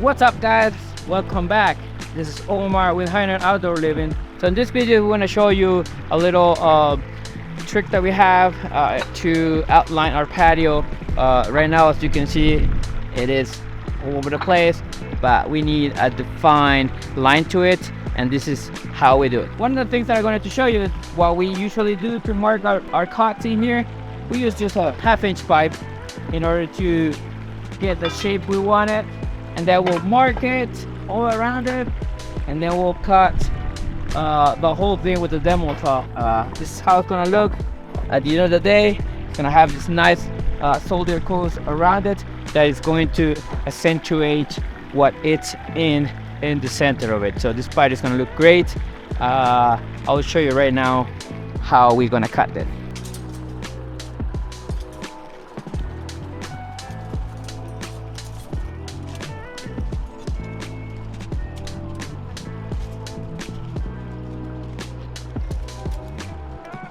What's up, guys? Welcome back. This is Omar with Heiner Outdoor Living. So in this video we want to show you a little trick that we have to outline our patio. Right now, as you can see, it is all over the place, but we need a defined line to it, and this is how we do it. One of the things that I'm going to show you is what we usually do to mark our cuts in here. We use just a 1/2-inch pipe in order to get the shape we want it, and then we'll mark it all around it, and then we'll cut the whole thing with the demo saw. This is how it's gonna look at the end of the day. It's gonna have this nice solder coat around it that is going to accentuate what it's in the center of it. So this part is gonna look great. I'll show you right now how we're gonna cut it.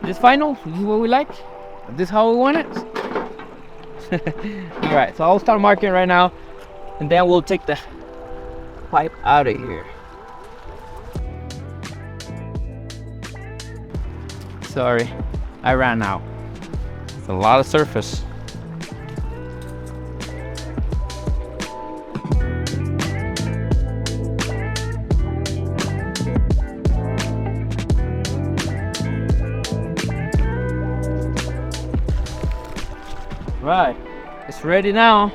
This final, this is what we like. This is how we want it. All right, so I'll start marking right now, and then we'll take the pipe out of here. Sorry, I ran out. It's a lot of surface. Right, it's ready now.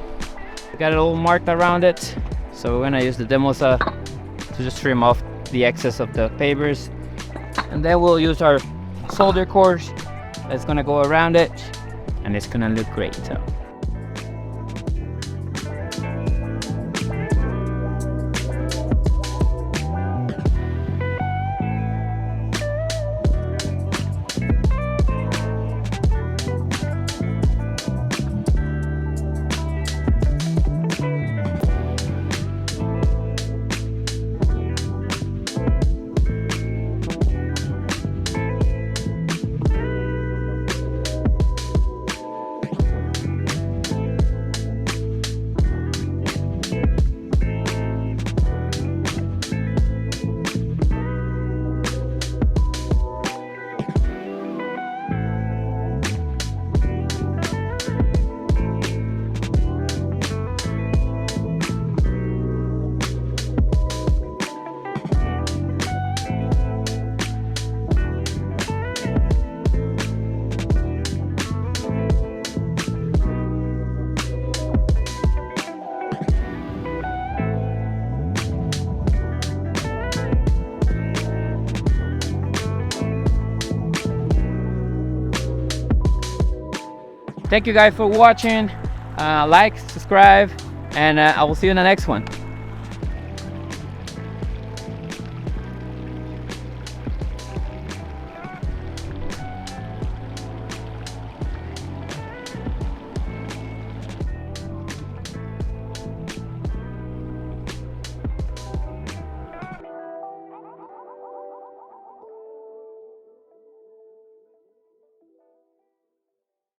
We got it all marked around it, so we're gonna use the demo saw to just trim off the excess of the pavers, and then we'll use our solder cores that's gonna go around it, and it's gonna look great. So thank you guys for watching. Like, subscribe, and I will see you in the next one.